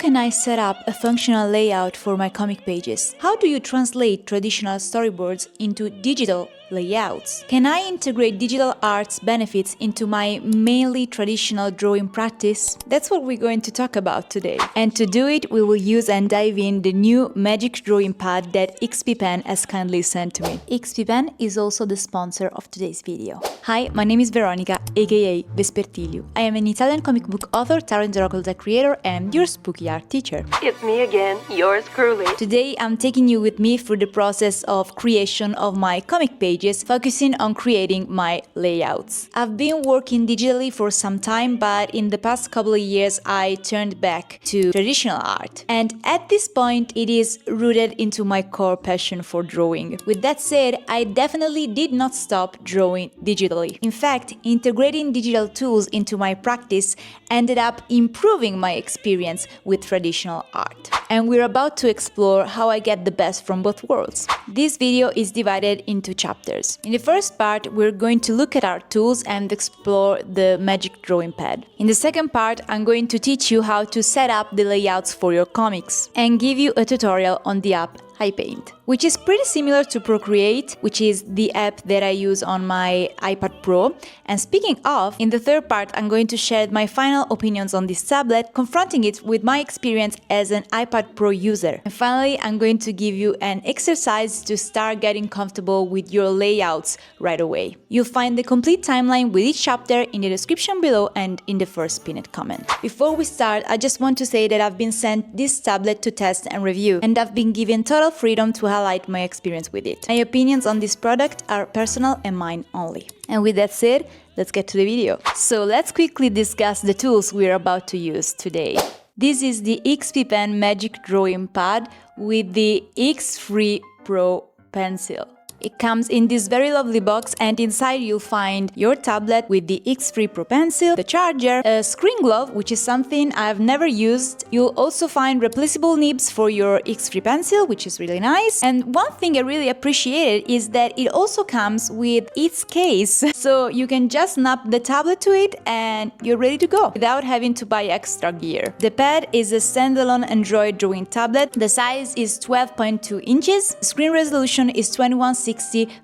can I set up a functional layout for my comic pages? How do you translate traditional storyboards into digital layouts? Can I integrate digital art's benefits into my mainly traditional drawing practice? That's what we're going to talk about today. And to do it, we will use and dive in the new magic drawing pad that XPPen has kindly sent to me. XPPen is also the sponsor of today's video. Hi, my name is Veronica, aka Vespertilio. I am an Italian comic book author, tarot and oracle deck creator, and your spooky art teacher. It's me again, yours truly. Today, I'm taking you with me through the process of creation of my comic pages, focusing on creating my layouts. I've been working digitally for some time, but in the past couple of years, I turned back to traditional art. And at this point, it is rooted into my core passion for drawing. With that said, I definitely did not stop drawing digitally. In fact, integrating digital tools into my practice ended up improving my experience with traditional art. And we're about to explore how I get the best from both worlds. This video is divided into chapters. In the first part, we're going to look at our tools and explore the magic drawing pad. In the second part, I'm going to teach you how to set up the layouts for your comics and give you a tutorial on the app XPPen, which is pretty similar to Procreate, which is the app that I use on my iPad Pro. And speaking of, in the third part, I'm going to share my final opinions on this tablet, confronting it with my experience as an iPad Pro user. And finally, I'm going to give you an exercise to start getting comfortable with your layouts right away. You'll find the complete timeline with each chapter in the description below and in the first pinned comment. Before we start, I just want to say that I've been sent this tablet to test and review, and I've been given total freedom to highlight my experience with it. My opinions on this product are personal and mine only. And with that said, let's get to the video. So let's quickly discuss the tools we're about to use today. This is the XPPen Magic Drawing Pad with the X3 Pro pencil. It comes in this very lovely box, and inside you'll find your tablet with the X3 Pro pencil, the charger, a screen glove, which is something I've never used. You'll also find replaceable nibs for your X3 pencil, which is really nice. And one thing I really appreciated is that it also comes with its case, so you can just snap the tablet to it and you're ready to go without having to buy extra gear. The pad is a standalone Android drawing tablet. The size is 12.2 inches. Screen resolution is 2160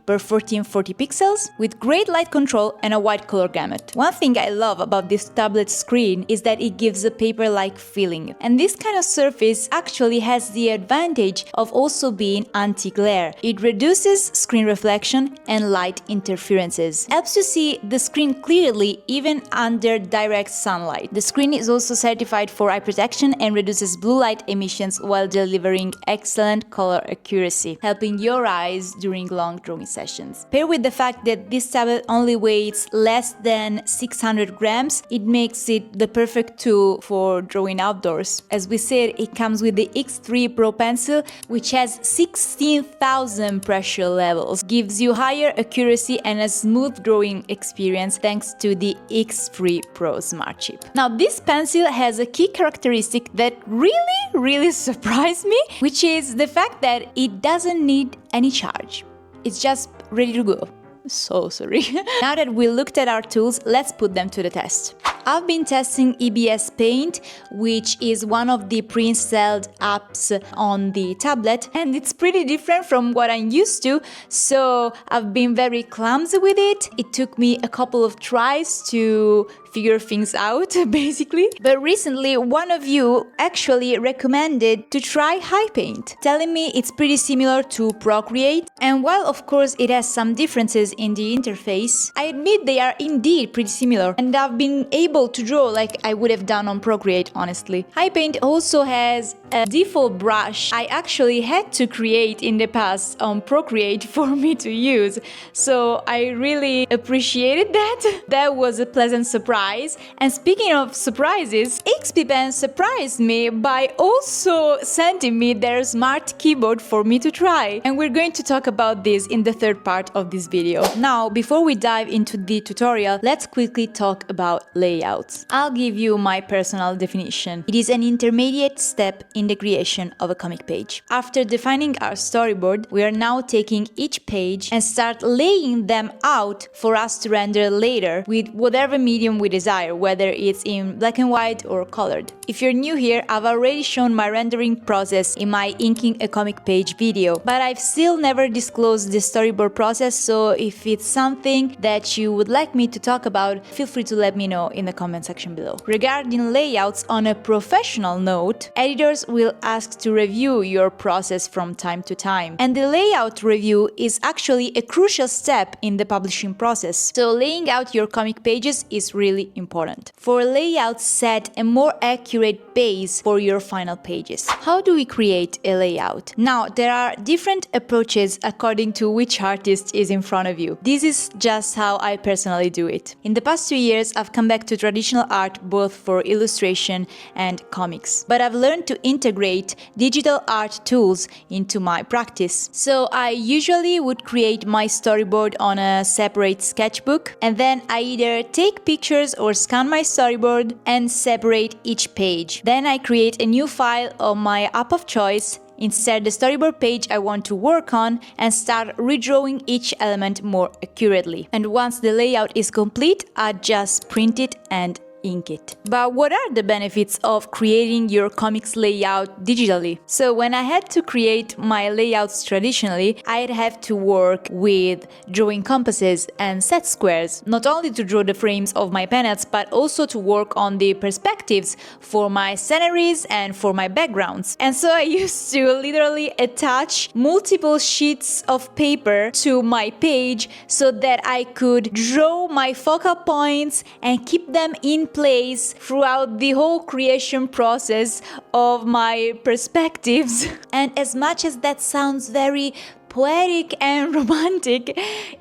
by 1440 pixels with great light control and a wide color gamut. One thing I love about this tablet screen is that it gives a paper-like feeling, and this kind of surface actually has the advantage of also being anti-glare. It reduces screen reflection and light interferences, helps you see the screen clearly even under direct sunlight. The screen is also certified for eye protection and reduces blue light emissions while delivering excellent color accuracy, helping your eyes during long drawing sessions. Paired with the fact that this tablet only weighs less than 600 grams, it makes it the perfect tool for drawing outdoors. As we said, it comes with the X3 Pro pencil, which has 16,000 pressure levels, gives you higher accuracy and a smooth drawing experience thanks to the X3 Pro Smart Chip. Now, this pencil has a key characteristic that really surprised me, which is the fact that it doesn't need any charge. It's just ready to go. So sorry. Now that we looked at our tools, let's put them to the test. I've been testing EBS Paint, which is one of the pre-installed apps on the tablet, and it's pretty different from what I'm used to, so I've been very clumsy with it. It took me a couple of tries to figure things out, basically. But recently, one of you actually recommended to try XPPen, telling me it's pretty similar to Procreate. And while of course it has some differences in the interface, I admit they are indeed pretty similar, and I've been able to draw like I would have done on Procreate, honestly. XPPen also has a default brush I actually had to create in the past on Procreate for me to use, so I really appreciated that. That was a pleasant surprise. And speaking of surprises, XPPen surprised me by also sending me their smart keyboard for me to try, and we're going to talk about this in the third part of this video. Now, before we dive into the tutorial, let's quickly talk about layouts. I'll give you my personal definition. It is an intermediate step in the creation of a comic page. After defining our storyboard, we are now taking each page and start laying them out for us to render later with whatever medium we desire, whether it's in black and white or colored. If you're new here, I've already shown my rendering process in my inking a comic page video, but I've still never disclosed the storyboard process, so if it's something that you would like me to talk about, feel free to let me know in the comment section below. Regarding layouts, on a professional note, editors will ask to review your process from time to time, and the layout review is actually a crucial step in the publishing process, so laying out your comic pages is really important. For layouts, set a more accurate base for your final pages. How do we create a layout? Now, there are different approaches according to which artist is in front of you. This is just how I personally do it. In the past 2 years, I've come back to traditional art both for illustration and comics, but I've learned to integrate digital art tools into my practice. So I usually would create my storyboard on a separate sketchbook, and then I either take pictures or scan my storyboard and separate each page. Then I create a new file on my app of choice, insert the storyboard page I want to work on, and start redrawing each element more accurately. And once the layout is complete, I just print it and ink it. But what are the benefits of creating your comics layout digitally? So when I had to create my layouts traditionally, I'd have to work with drawing compasses and set squares, not only to draw the frames of my panels, but also to work on the perspectives for my sceneries and for my backgrounds. And so I used to literally attach multiple sheets of paper to my page so that I could draw my focal points and keep them in place throughout the whole creation process of my perspectives. And as much as that sounds very poetic and romantic,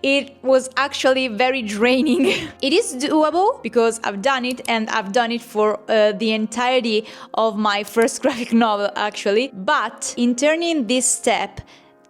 it was actually very draining. It is doable because I've done it, and I've done it for the entirety of my first graphic novel actually. But in turning this step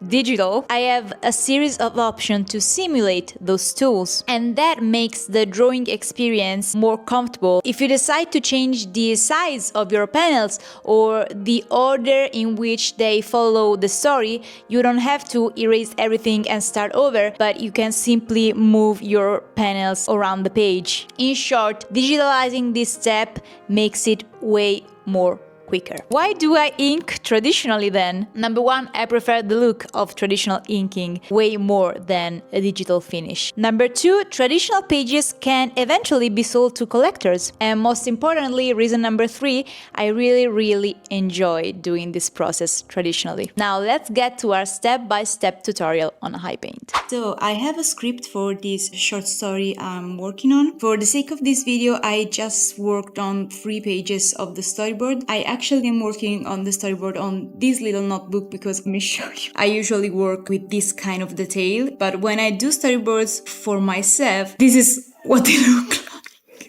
digital, I have a series of options to simulate those tools, and that makes the drawing experience more comfortable. If you decide to change the size of your panels or the order in which they follow the story, you don't have to erase everything and start over, but you can simply move your panels around the page. In short, digitalizing this step makes it way more quicker. Why do I ink traditionally then? Number one, I prefer the look of traditional inking way more than a digital finish. Number two, traditional pages can eventually be sold to collectors. And most importantly, reason number three, I really enjoy doing this process traditionally. Now let's get to our step-by-step tutorial on HiPaint. So I have a script for this short story I'm working on. For the sake of this video, I just worked on 3 pages of the storyboard. I actually am working on the storyboard on this little notebook because let me show you. I usually work with this kind of detail, but when I do storyboards for myself, this is what they look like.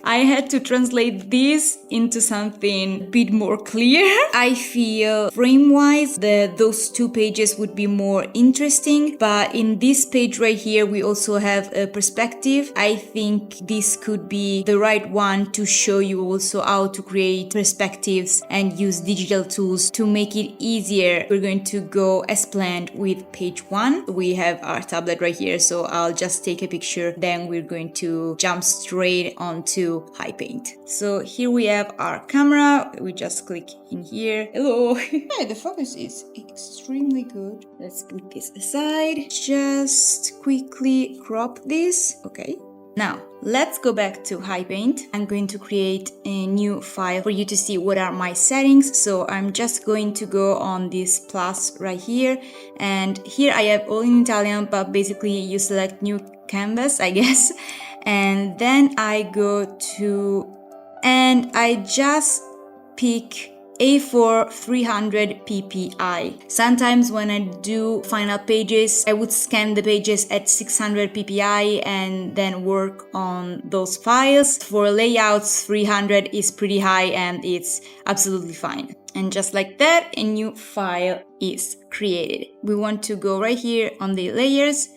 I had to translate this into something a bit more clear. I feel frame-wise that those 2 pages would be more interesting, but in this page right here we also have a perspective. I think this could be the right one to show you also how to create perspectives and use digital tools to make it easier. We're going to go as planned with page 1. We have our tablet right here, so I'll just take a picture, then we're going to jump straight onto HiPaint. So here we have our camera. We just click in here. Hello. Yeah, the focus is extremely good. Let's put this aside. Just quickly crop this. Okay. Now, let's go back to HiPaint. I'm going to create a new file for you to see what are my settings. So I'm just going to go on this plus right here. And here I have all in Italian, but basically you select new canvas, I guess. And then I go to, and I just pick A4 300 ppi. Sometimes when I do final pages, I would scan the pages at 600 ppi and then work on those files. For layouts, 300 is pretty high and it's absolutely fine. And just like that, a new file is created. We want to go right here on the layers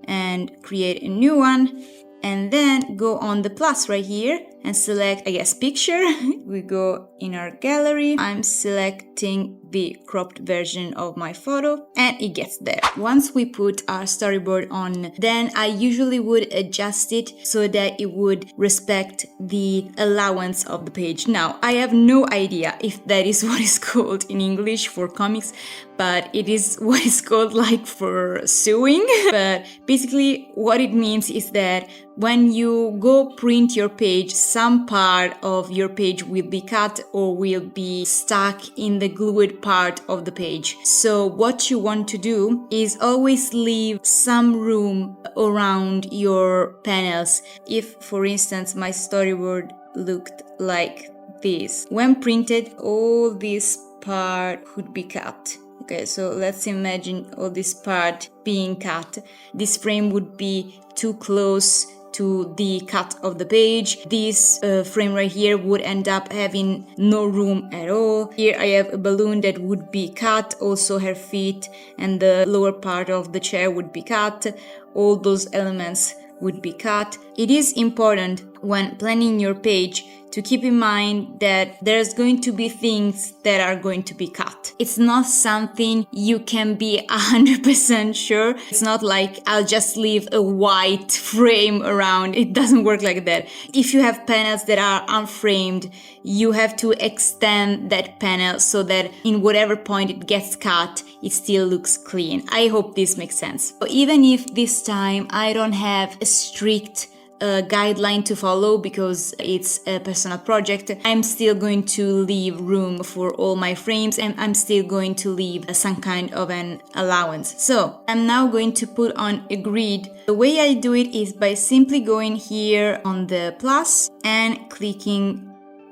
and create a new one. And then go on the plus right here and select, I guess, picture. We go in our gallery. I'm selecting the cropped version of my photo and it gets there. Once we put our storyboard on, then I usually would adjust it so that it would respect the allowance of the page. Now, I have no idea if that is what is called in English for comics, but it is what is called like for sewing. But basically what it means is that when you go print your page, some part of your page will be cut or will be stuck in the glued part of the page. So what you want to do is always leave some room around your panels. If, for instance, my storyboard looked like this, when printed, all this part could be cut. Okay, so let's imagine all this part being cut. This frame would be too close to the cut of the page. This frame right here would end up having no room at all. Here I have a balloon that would be cut, also her feet and the lower part of the chair would be cut. All those elements would be cut. It is important when planning your page to keep in mind that there's going to be things that are going to be cut. It's not something you can be 100% sure. It's not like I'll just leave a white frame around. It doesn't work like that. If you have panels that are unframed, you have to extend that panel so that in whatever point it gets cut, it still looks clean. I hope this makes sense. So even if this time I don't have a strict guideline to follow because it's a personal project, I'm still going to leave room for all my frames and I'm still going to leave some kind of an allowance. So I'm now going to put on a grid. The way I do it is by simply going here on the plus and clicking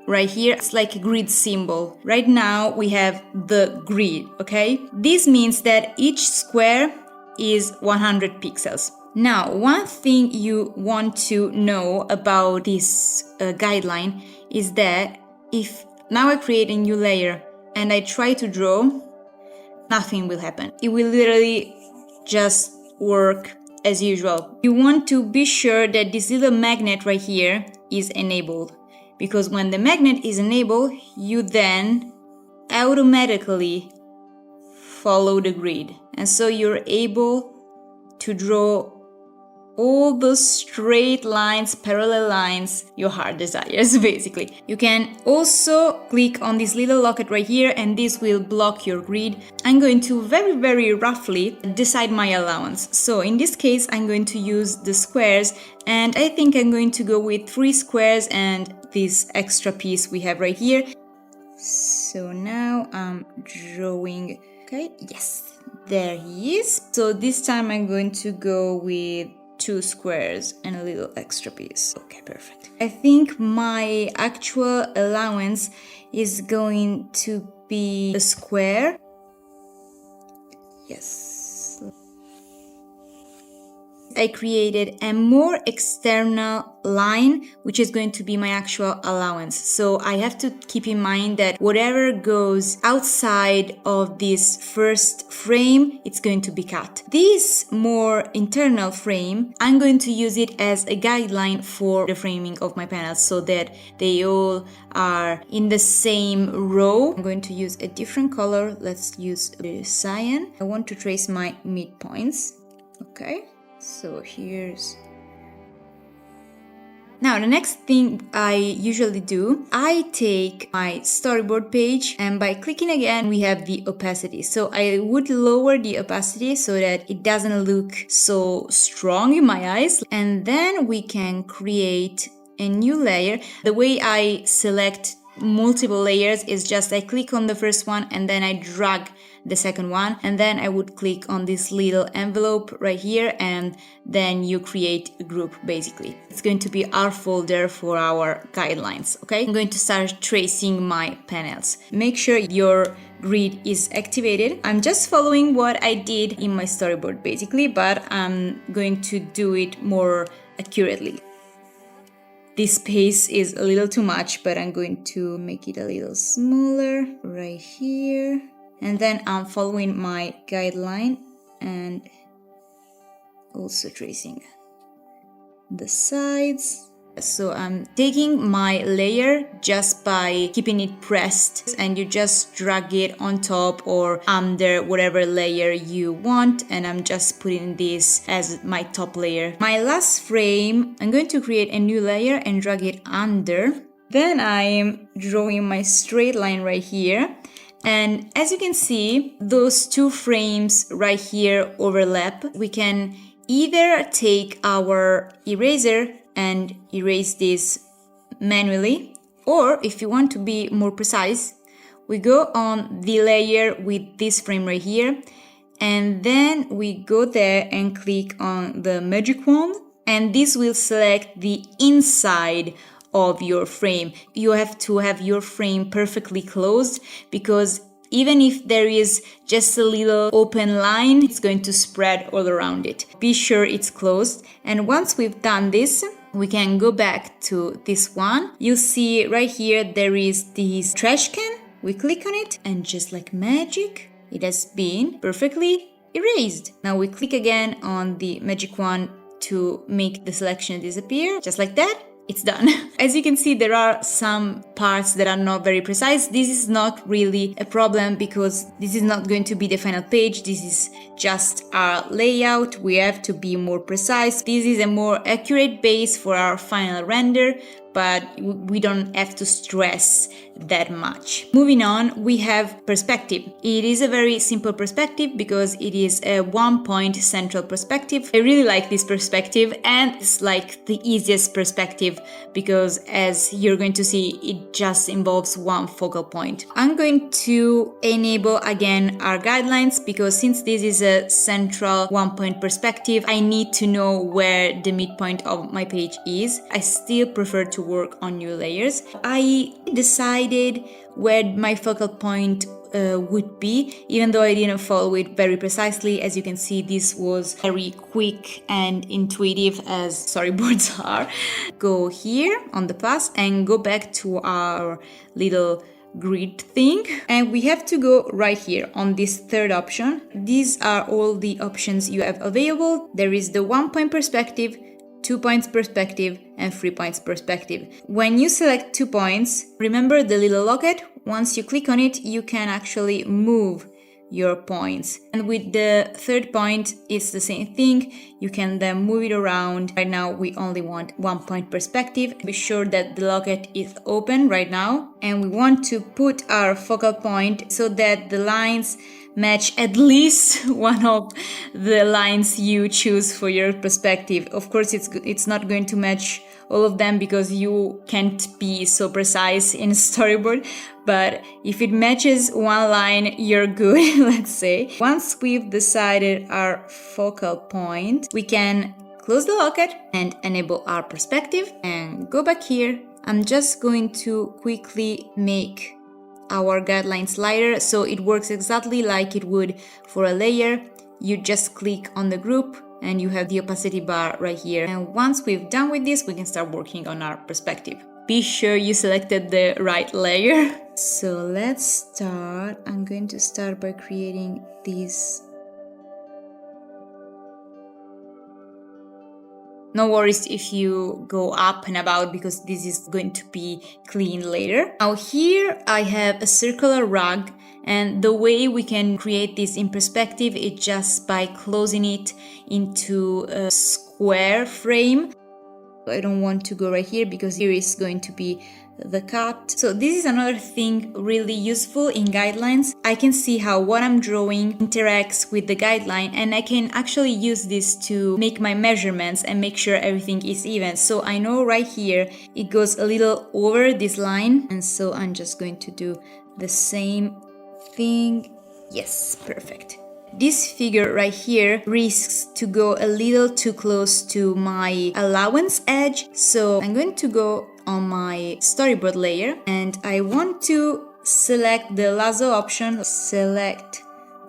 right here. It's like a grid symbol. Right now we have the grid, okay? This means that each square is 100 pixels. Now, one thing you want to know about this guideline is that if now I create a new layer and I try to draw, nothing will happen. It will literally just work as usual. You want to be sure that this little magnet right here is enabled, because when the magnet is enabled, you then automatically follow the grid. And so you're able to draw all those straight lines, parallel lines your heart desires, basically. You can also click on this little locket right here and this will block your grid. I'm going to very roughly decide my allowance. So in this case, I'm going to use the squares and I think I'm going to go with 3 squares and this extra piece we have right here. So now I'm drawing, okay, yes, there he is. So this time I'm going to go with 2 squares and a little extra piece. Okay, perfect. I think my actual allowance is going to be a square. Yes. I created a more external line, which is going to be my actual allowance. So I have to keep in mind that whatever goes outside of this first frame, it's going to be cut. This more internal frame, I'm going to use it as a guideline for the framing of my panels so that they all are in the same row. I'm going to use a different color. Let's use cyan. I want to trace my midpoints. Okay. So here's... Now the next thing I usually do, I take my storyboard page and by clicking again we have the opacity. So I would lower the opacity so that it doesn't look so strong in my eyes. And then we can create a new layer. The way I select multiple layers is just I click on the first one and then I drag the second one and then I would click on this little envelope right here and then you create a group basically. It's going to be our folder for our guidelines, okay? I'm going to start tracing my panels. Make sure your grid is activated. I'm just following what I did in my storyboard basically, but I'm going to do it more accurately. This space is a little too much, but I'm going to make it a little smaller right here. And then I'm following my guideline and also tracing the sides. So I'm taking my layer just by keeping it pressed, and you just drag it on top or under whatever layer you want, and I'm just putting this as my top layer. My last frame, I'm going to create a new layer and drag it under. Then I'm drawing my straight line right here. And as you can see, those two frames right here overlap. We can either take our eraser and erase this manually, or if you want to be more precise, we go on the layer with this frame right here, and then we go there and click on the magic wand, and this will select the inside of your frame. You have to have your frame perfectly closed, because even if there is just a little open line, it's going to spread all around it. Be sure it's closed. And once we've done this, we can go back to this one. You'll see right here there is this trash can. We click on it, and just like magic, it has been perfectly erased. Now we click again on the magic wand to make the selection disappear, just like that. It's done. As you can see, there are some parts that are not very precise. This is not really a problem because this is not going to be the final page. This is just our layout. We have to be more precise. This is a more accurate base for our final render, but we don't have to stress that much. Moving on, we have perspective. It is a very simple perspective because it is a one-point central perspective. I really like this perspective, and it's like the easiest perspective because, as you're going to see, it just involves one focal point. I'm going to enable again our guidelines because since this is a central one-point perspective, I need to know where the midpoint of my page is. I still prefer to work on new layers. I decided where my focal point would be, even though I didn't follow it very precisely. As you can see, this was very quick and intuitive, as storyboards are. Go here on the plus and go back to our little grid thing, and we have to go right here on this third option. These are all the options you have available. There is the 1-point perspective, 2 points perspective, and 3 points perspective. When you select 2 points, remember the little locket? Once you click on it, you can actually move your points. And with the third point, it's the same thing. You can then move it around. Right now, we only want 1-point perspective. Be sure that the locket is open right now. And we want to put our focal point so that the lines match at least one of the lines you choose for your perspective. Of course, it's not going to match all of them because you can't be so precise in Storyboard, but if it matches one line, you're good, let's say. Once we've decided our focal point, we can close the locket and enable our perspective and go back here. I'm just going to quickly make our guideline slider so it works exactly like it would for a layer. You just click on the group and you have the opacity bar right here. And once we've done with this, we can start working on our perspective. Be sure you selected the right layer. So let's start. I'm going to start by creating this. No worries if you go up and about because this is going to be clean later. Now here I have a circular rug, and the way we can create this in perspective is just by closing it into a square frame. I don't want to go right here because here is going to be the cut. So this is another thing really useful in guidelines. I can see how what I'm drawing interacts with the guideline, and I can actually use this to make my measurements and make sure everything is even. So I know right here it goes a little over this line, and so I'm just going to do the same thing. Yes, perfect. This figure right here risks to go a little too close to my allowance edge, so I'm going to go on my storyboard layer and I want to select the lasso option, select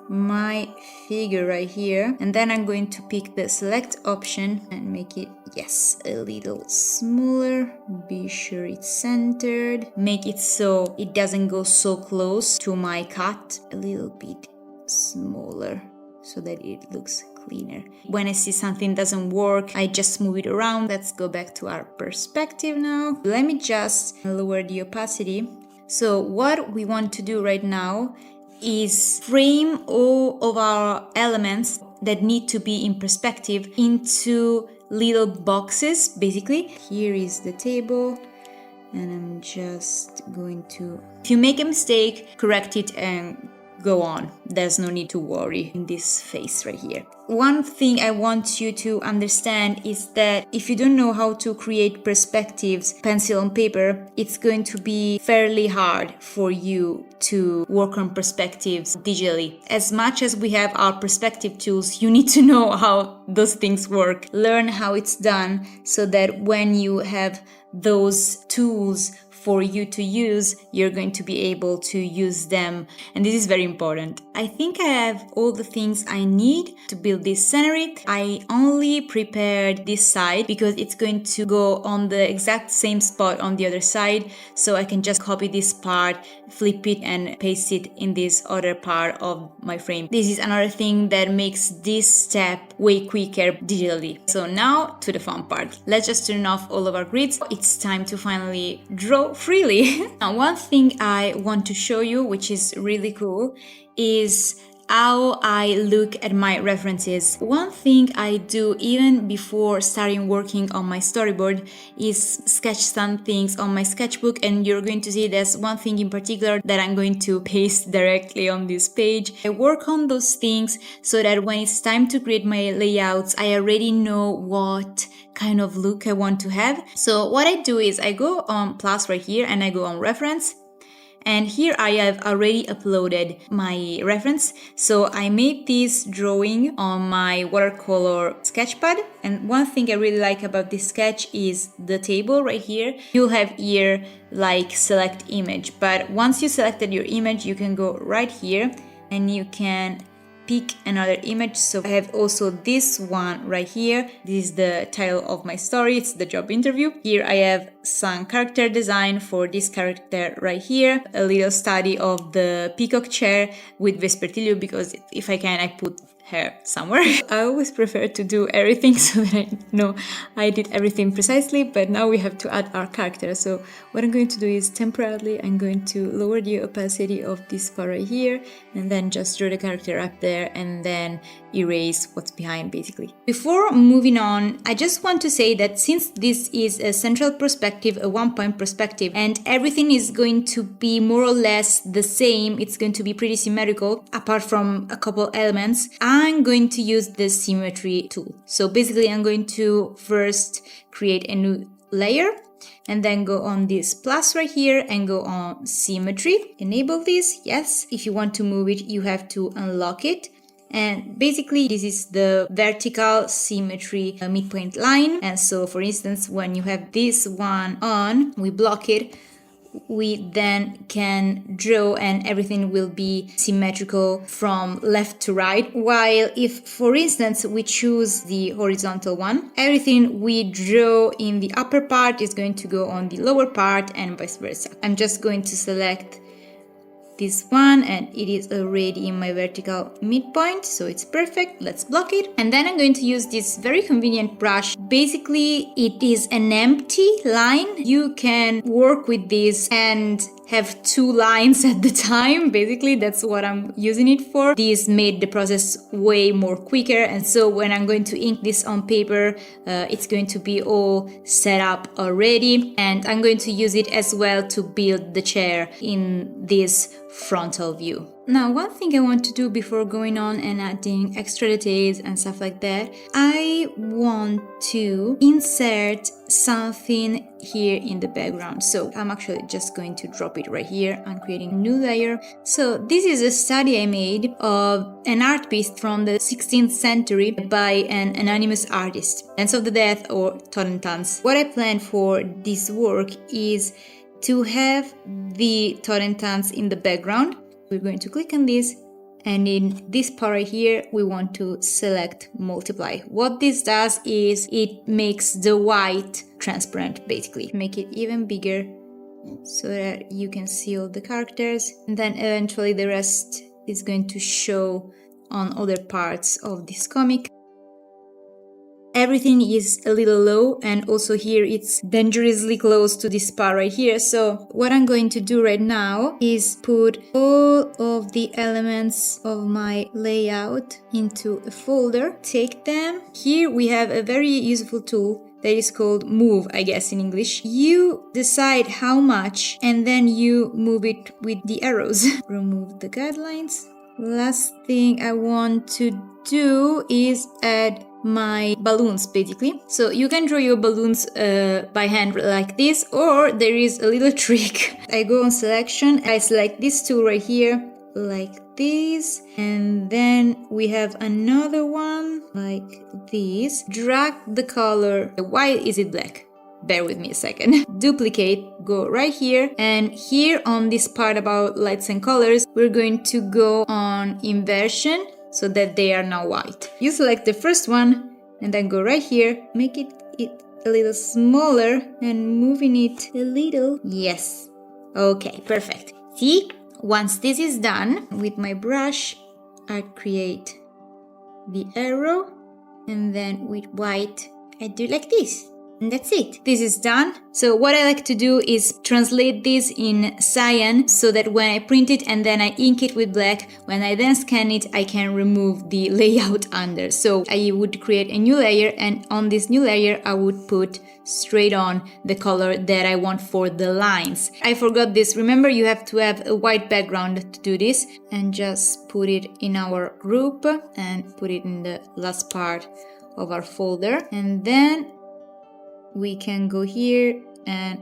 my figure right here, and then I'm going to pick the select option and make it, yes, a little smaller. Be sure it's centered. Make it so it doesn't go so close to my cut. A little bit smaller so that it looks cleaner. When I see something doesn't work, I just move it around. Let's go back to our perspective now. Let me just lower the opacity. So what we want to do right now is frame all of our elements that need to be in perspective into little boxes, basically. Here is the table, and I'm just going to... If you make a mistake, correct it and go on. There's no need to worry in this phase right here. One thing I want you to understand is that if you don't know how to create perspectives pencil on paper, it's going to be fairly hard for you to work on perspectives digitally. As much as we have our perspective tools, you need to know how those things work. Learn how it's done so that when you have those tools for you to use, you're going to be able to use them. And this is very important. I think I have all the things I need to build this scenery. I only prepared this side because it's going to go on the exact same spot on the other side. So I can just copy this part, flip it and paste it in this other part of my frame. This is another thing that makes this step way quicker digitally. So now to the fun part. Let's just turn off all of our grids. It's time to finally draw freely. Now, one thing I want to show you, which is really cool, is how I look at my references. One thing I do even before starting working on my storyboard is sketch some things on my sketchbook, and you're going to see there's one thing in particular that I'm going to paste directly on this page. I work on those things so that when it's time to create my layouts, I already know what kind of look I want to have. So what I do is I go on plus right here and I go on reference. And here I have already uploaded my reference. So I made this drawing on my watercolor sketchpad. And one thing I really like about this sketch is the table right here. You'll have here like select image, but once you selected your image, you can go right here and you can pick another image. So I have also this one right here. This is the title of my story. It's the job interview. Here I have some character design for this character right here. A little study of the peacock chair with Vespertilio, because if I can, I put her somewhere. I always prefer to do everything so that I know I did everything precisely, but now we have to add our character. So what I'm going to do is temporarily I'm going to lower the opacity of this part right here and then just draw the character up there and then erase what's behind basically. Before moving on, I just want to say that since this is a central perspective, a one-point perspective, and everything is going to be more or less the same, it's going to be pretty symmetrical apart from a couple elements, I'm going to use the Symmetry tool. So basically I'm going to first create a new layer and then go on this plus right here and go on Symmetry. Enable this, yes. If you want to move it, you have to unlock it. And basically this is the vertical symmetry midpoint line. And so for instance, when you have this one on, we block it, we then can draw and everything will be symmetrical from left to right. While if, for instance, we choose the horizontal one, everything we draw in the upper part is going to go on the lower part and vice versa. I'm just going to select this one and it is already in my vertical midpoint, so it's perfect. Let's block it. And then I'm going to use this very convenient brush. Basically, it is an empty line. You can work with this and have two lines at the time. Basically, that's what I'm using it for. This made the process way more quicker. And so when I'm going to ink this on paper, it's going to be all set up already. And I'm going to use it as well to build the chair in this frontal view. Now, one thing I want to do before going on and adding extra details and stuff like that, I want to insert something here in the background. So I'm actually just going to drop it right here. I'm creating a new layer. So this is a study I made of an art piece from the 16th century by an anonymous artist, Dance of the Death or Totentanz. What I planned for this work is to have the Totentanz in the background. We're going to click on this, and in this part right here we want to select multiply. What this does is it makes the white transparent, basically. Make it even bigger so that you can see all the characters, and then eventually the rest is going to show on other parts of this comic. everything is a little low, and also here it's dangerously close to this part right here. So what I'm going to do right now is put all of the elements of my layout into a folder, take them. Here we have a very useful tool that is called move, I guess in English. You decide how much and then you move it with the arrows. Remove the guidelines. Last thing I want to do is add my balloons basically. So you can draw your balloons by hand like this, or there is a little trick. I go on selection, I select this tool right here like this, and then we have another one like this. Drag the color. Why is it black? Bear with me a second. Duplicate, go right here, and here on this part about lights and colors, we're going to go on inversion so that they are now white. You select the first one and then go right here, make it a little smaller and moving it a little. Yes. Okay, perfect. See? Once this is done, with my brush, I create the arrow, and then with white, I do like this. And that's it. This is done. So what I like to do is translate this in cyan so that when I print it and then I ink it with black, when I then scan it, I can remove the layout under. So I would create a new layer, and on this new layer, I would put straight on the color that I want for the lines. I forgot this. Remember, you have to have a white background to do this, and just put it in our group and put it in the last part of our folder. And then we can go here and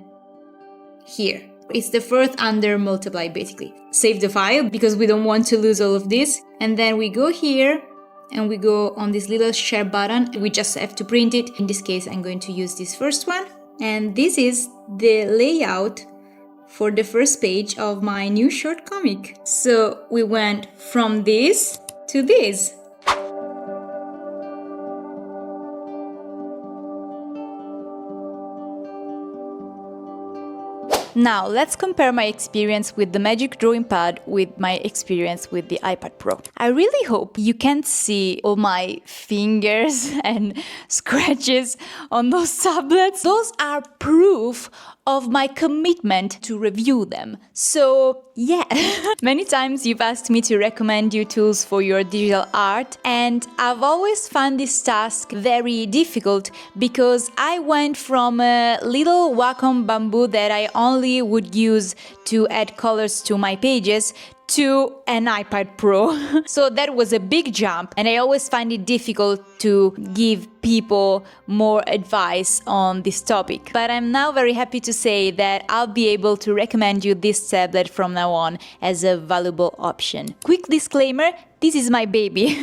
here. It's the first under multiply basically. Save the file because we don't want to lose all of this. And then we go here and we go on this little share button. We just have to print it. In this case, I'm going to use this first one. And this is the layout for the first page of my new short comic. So we went from this to this. Now, let's compare my experience with the Magic Drawing Pad with my experience with the iPad Pro. I really hope you can't see all my fingers and scratches on those tablets. Those are proof of my commitment to review them. So, yeah. Many times you've asked me to recommend you tools for your digital art, and I've always found this task very difficult because I went from a little Wacom bamboo that I only would use to add colors to my pages to an iPad Pro. So that was a big jump, and I always find it difficult to give people more advice on this topic. But I'm now very happy to say that I'll be able to recommend you this tablet from now on as a valuable option. Quick disclaimer, this is my baby.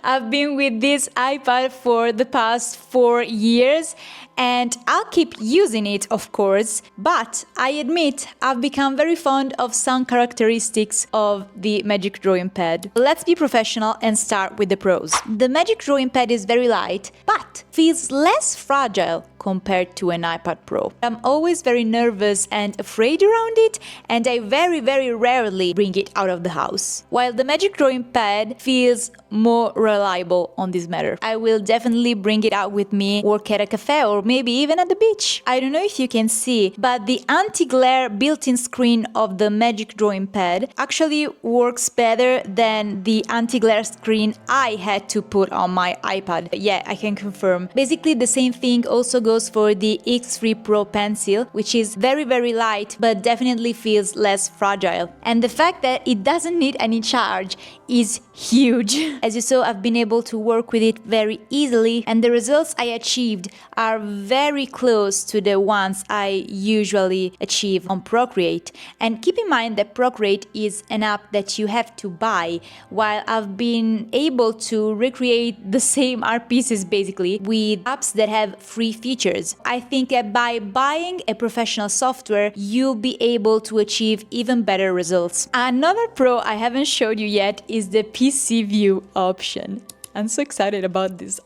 I've been with this iPad for the past 4 years, and I'll keep using it, of course, but I admit I've become very fond of some characteristics of the Magic Drawing Pad. Let's be professional and start with the pros. The Magic Drawing Pad is very light, but feels less fragile compared to an iPad Pro. I'm always very nervous and afraid around it, and I very rarely bring it out of the house. While the Magic Drawing Pad feels more reliable on this matter. I will definitely bring it out with me, work at a cafe, or maybe even at the beach. I don't know if you can see, but the anti-glare built-in screen of the Magic Drawing Pad actually works better than the anti-glare screen I had to put on my iPad. Yeah, I can confirm. Basically, the same thing also goes for the X3 Pro pencil, which is very light, but definitely feels less fragile. And the fact that it doesn't need any charge is huge. As you saw, I've been able to work with it very easily, and the results I achieved are very close to the ones I usually achieve on Procreate. And keep in mind that Procreate is an app that you have to buy, while I've been able to recreate the same art pieces basically with apps that have free features. I think that by buying a professional software, you'll be able to achieve even better results. Another pro I haven't showed you yet is the PC view option. I'm so excited about this.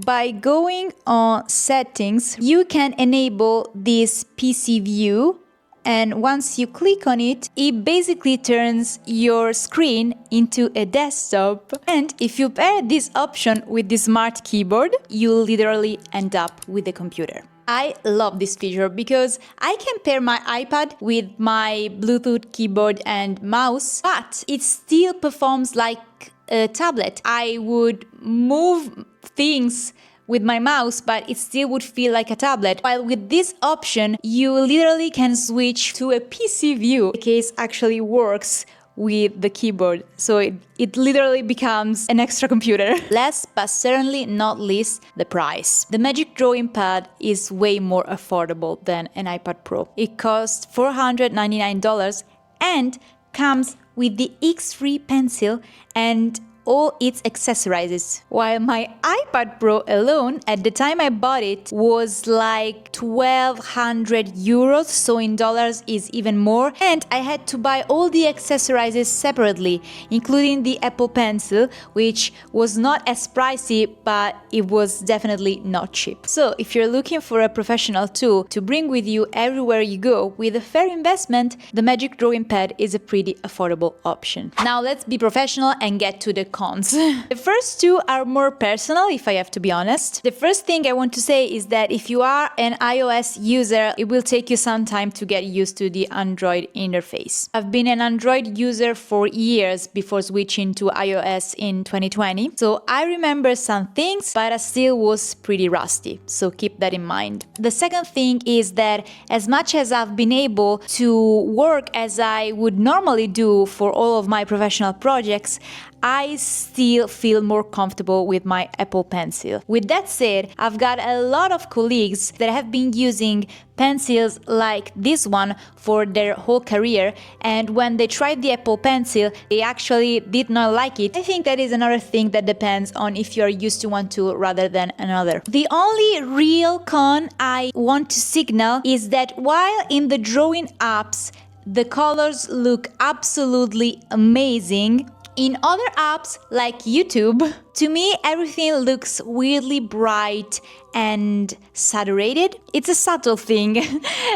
By going on settings, you can enable this PC view And once you click on it, it basically turns your screen into a desktop. And if you pair this option with the smart keyboard, you'll literally end up with a computer. I love this feature because I can pair my iPad with my Bluetooth keyboard and mouse, but it still performs like a tablet. I would move things with my mouse, but it still would feel like a tablet. While with this option, you literally can switch to a PC view. The case actually works with the keyboard, so it literally becomes an extra computer. Last but certainly not least, the price. The Magic Drawing Pad is way more affordable than an iPad Pro. It costs $499 and comes with the X3 pencil and all its accessories, while my iPad Pro alone, at the time I bought it, was like 1,200 euros, so in dollars is even more, and I had to buy all the accessories separately, including the Apple Pencil, which was not as pricey, but it was definitely not cheap. So if you're looking for a professional tool to bring with you everywhere you go with a fair investment, the Magic Drawing Pad is a pretty affordable option. Now let's be professional and get to the cons. The first two are more personal, if I have to be honest. The first thing I want to say is that if you are an iOS user, it will take you some time to get used to the Android interface. I've been an Android user for years before switching to iOS in 2020, so I remember some things, but I still was pretty rusty, so keep that in mind. The second thing is that as much as I've been able to work as I would normally do for all of my professional projects, I still feel more comfortable with my Apple Pencil. With that said, I've got a lot of colleagues that have been using pencils like this one for their whole career, and when they tried the Apple Pencil, they actually did not like it. I think that is another thing that depends on if you're used to one tool rather than another. The only real con I want to signal is that while in the drawing apps, the colors look absolutely amazing, in other apps like YouTube, to me everything looks weirdly bright and saturated. It's a subtle thing.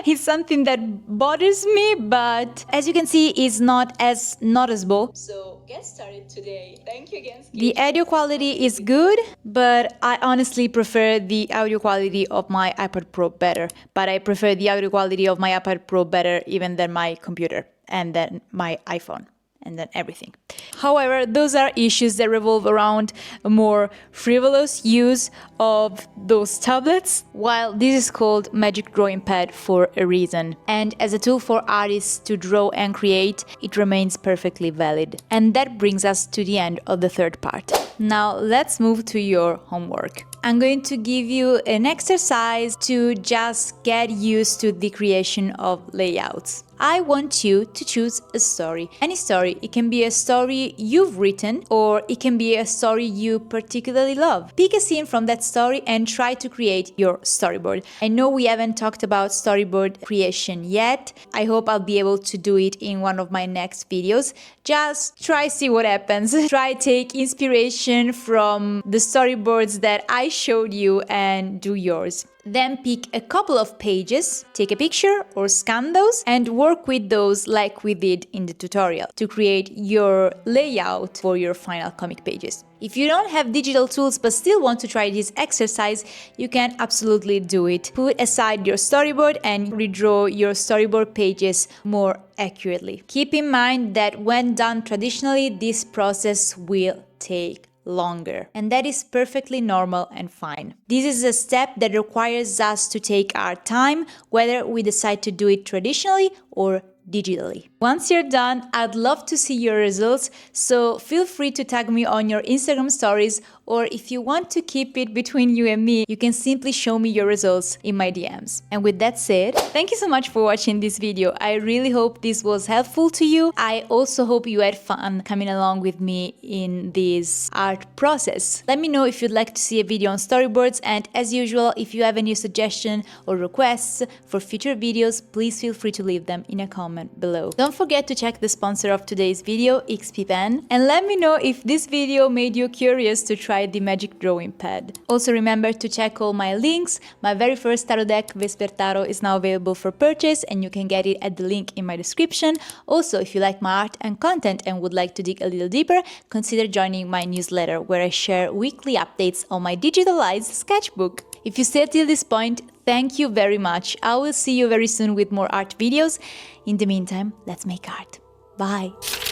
It's something that bothers me, but as you can see, is not as noticeable. So get started today. Thank you again. The audio quality is good, but I honestly prefer the audio quality of my iPad Pro better. But I prefer the audio quality of my iPad Pro better even than my computer and then my iPhone. And then everything. However, those are issues that revolve around a more frivolous use of those tablets, while this is called Magic Drawing Pad for a reason. And as a tool for artists to draw and create, it remains perfectly valid. And that brings us to the end of the third part. Now let's move to your homework. I'm going to give you an exercise to just get used to the creation of layouts. I want you to choose a story. Any story. It can be a story you've written, or it can be a story you particularly love. Pick a scene from that story and try to create your storyboard. I know we haven't talked about storyboard creation yet. I hope I'll be able to do it in one of my next videos. Just try see what happens. Try take inspiration from the storyboards that I showed you and do yours. Then pick a couple of pages, take a picture or scan those and work with those like we did in the tutorial to create your layout for your final comic pages. If you don't have digital tools but still want to try this exercise, you can absolutely do it. Put aside your storyboard and redraw your storyboard pages more accurately. Keep in mind that when done traditionally, this process will take longer, and that is perfectly normal and fine. This is a step that requires us to take our time, whether we decide to do it traditionally or digitally. Once you're done, I'd love to see your results, so feel free to tag me on your Instagram stories, or if you want to keep it between you and me, you can simply show me your results in my DMs. And with that said, thank you so much for watching this video. I really hope this was helpful to you. I also hope you had fun coming along with me in this art process. Let me know if you'd like to see a video on storyboards, and as usual, if you have any suggestion or requests for future videos, please feel free to leave them in a comment comment below. Don't forget to check the sponsor of today's video, XPPen, and let me know if this video made you curious to try the magic drawing pad. Also remember to check all my links. My very first tarot deck, Vesper Tarot, is now available for purchase and you can get it at the link in my description. Also, if you like my art and content and would like to dig a little deeper, consider joining my newsletter where I share weekly updates on my digitalized sketchbook. If you stayed till this point, thank you very much. I will see you very soon with more art videos. In the meantime, let's make art. Bye!